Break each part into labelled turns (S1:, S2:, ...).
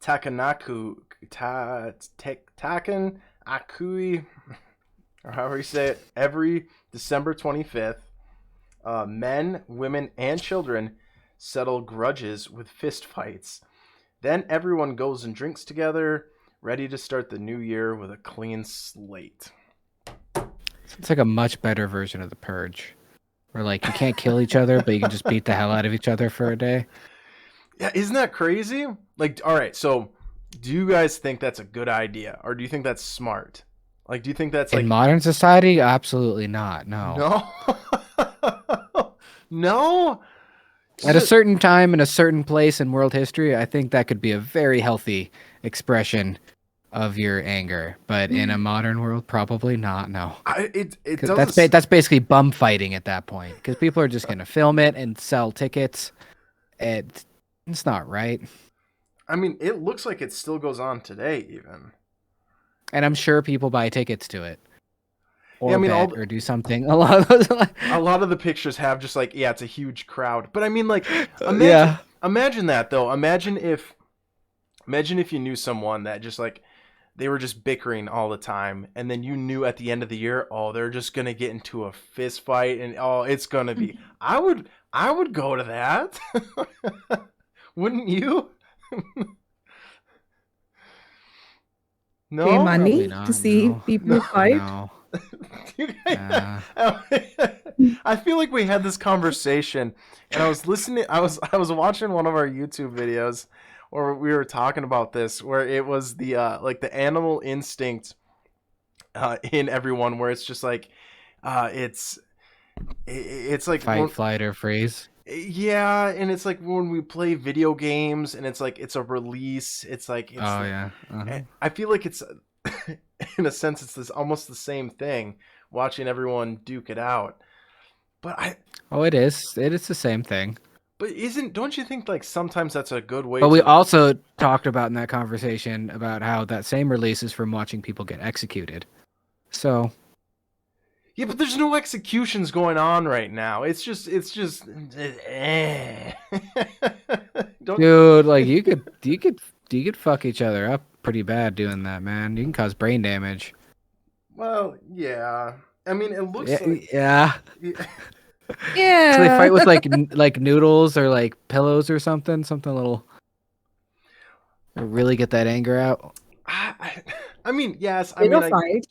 S1: Takanaku Takan Akui, or however you say it, every December 25th, men, women, and children settle grudges with fist fights. Then everyone goes and drinks together, ready to start the new year with a clean slate.
S2: It's like a much better version of the Purge, where like you can't kill each other, but you can just beat the hell out of each other for a day.
S1: Yeah, isn't that crazy? Like, all right, so do you guys think that's a good idea, or do you think that's smart? Like, do you think that's
S2: In
S1: like
S2: modern society, absolutely not. No.
S1: no, no?
S2: At a certain time in a certain place in world history, I think that could be a very healthy expression of your anger. But in a modern world, probably not. No.
S1: It
S2: 'Cause
S1: doesn't.
S2: that's basically bum fighting at that point, because people are just gonna film it and sell tickets. It's not right.
S1: I mean, it looks like it still goes on today, even.
S2: And I'm sure people buy tickets to it, or
S1: Yeah, I mean,
S2: bet, or do something. A lot of those,
S1: a lot of the pictures have just like, yeah, it's a huge crowd. But I mean, like,
S2: yeah.
S1: imagine that though. Imagine if you knew someone that just like they were just bickering all the time, and then you knew at the end of the year, oh, they're just gonna get into a fist fight, and oh, it's gonna be. I would go to that. Wouldn't you? No,
S3: Pay money
S2: not,
S3: to see
S2: no.
S3: people fight.
S2: No.
S1: I feel like we had this conversation, and I was listening. I was watching one of our YouTube videos, where we were talking about this, where it was the like the animal instinct in everyone, where it's just like it's like
S2: Fight, flight, or freeze.
S1: yeah, and it's like when we play video games, and it's like it's a release. It's like it's
S2: Oh yeah. Uh-huh.
S1: I feel like it's in a sense it's this almost the same thing, watching everyone duke it out. But
S2: Oh, it is. It is the same thing.
S1: but don't you think like sometimes that's a good way
S2: But we
S1: to
S2: also talked about in that conversation about how that same release is from watching people get executed. So
S1: Yeah, but there's no executions going on right now. It's just
S2: dude, like you could fuck each other up pretty bad doing that, man. You can cause brain damage.
S1: Well, yeah. I mean, it looks
S2: Yeah,
S1: like
S2: yeah.
S3: Yeah.
S2: So they fight with like noodles or like pillows or something little to really get that anger out.
S1: I mean, yes. I
S3: They
S1: mean,
S3: don't fight.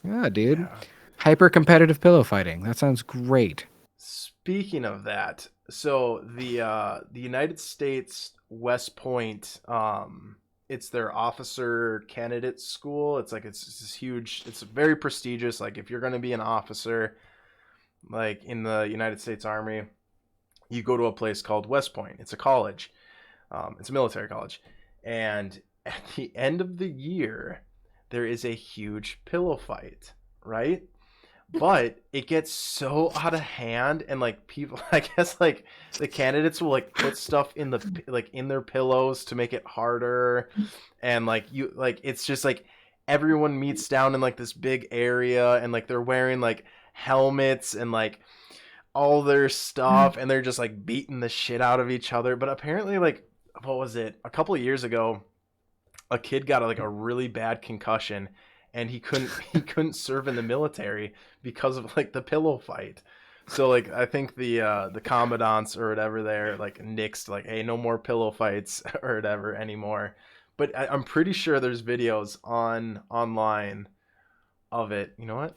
S2: Yeah, dude.
S1: yeah.
S2: Hyper competitive pillow fighting. That sounds great.
S1: Speaking of that, so the United States West Point, it's their officer candidate school. It's this huge. It's very prestigious. Like if you're going to be an officer, like in the United States Army, you go to a place called West Point. It's a college. It's a military college, and at the end of the year, there is a huge pillow fight, right? But it gets so out of hand, and like people, I guess like the candidates will like put stuff in the like in their pillows to make it harder, and like it's just like everyone meets down in like this big area, and like they're wearing like helmets and like all their stuff, and they're just like beating the shit out of each other. But apparently, like what was it? A couple of years ago, a kid got like a really bad concussion, and he couldn't serve in the military because of like the pillow fight. So like I think the commandants or whatever there like nixed like, hey, no more pillow fights or whatever anymore. But I'm pretty sure there's videos online of it. You know what?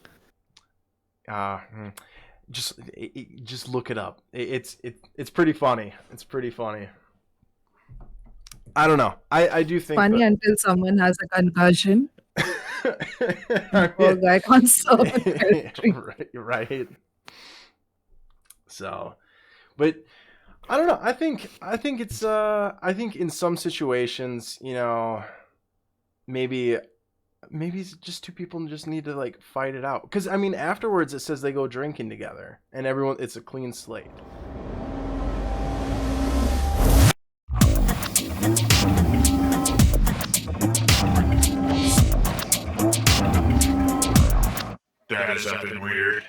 S1: Just look it up. It's pretty funny. It's pretty funny. I don't know. I do think
S3: Funny until someone has a concussion. Poor guy can't serve in the military.
S1: right. So, but I don't know. I think it's I think in some situations, you know, maybe it's just two people just need to like fight it out. Because I mean, afterwards it says they go drinking together, and everyone it's a clean slate.
S4: That is something weird.